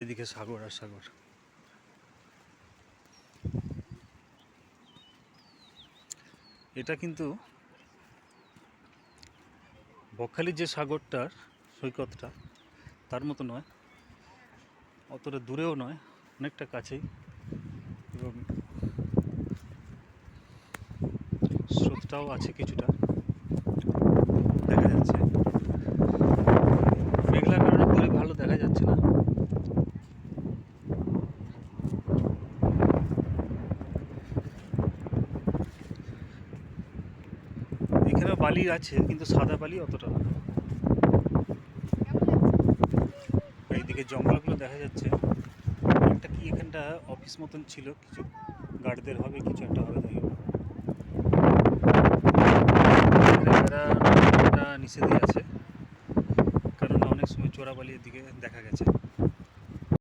এদিকে সাগর আর সাগর। এটা কিন্তু বকখালির যে সাগরটার সৈকতটা তার মতো নয়, অতটা দূরেও নয়, অনেকটা কাছেই, এবং স্রোতটাও আছে কিছুটা দেখা যাচ্ছে। মেঘলার কারণে দূরে ভালো দেখা যাচ্ছে না। এখানে বালি আছে কিন্তু সাদা বালি অতটা না। এইদিকে জঙ্গলগুলো দেখা যাচ্ছে। একটা কি এখানটা অফিস মতন ছিল, কিছু গার্ডদের হবে, কিছু একটা হবে, যাই হোক। নিষেধই আছে, কারণ অনেক সময় চোরাবালি এদিকে দেখা গেছে।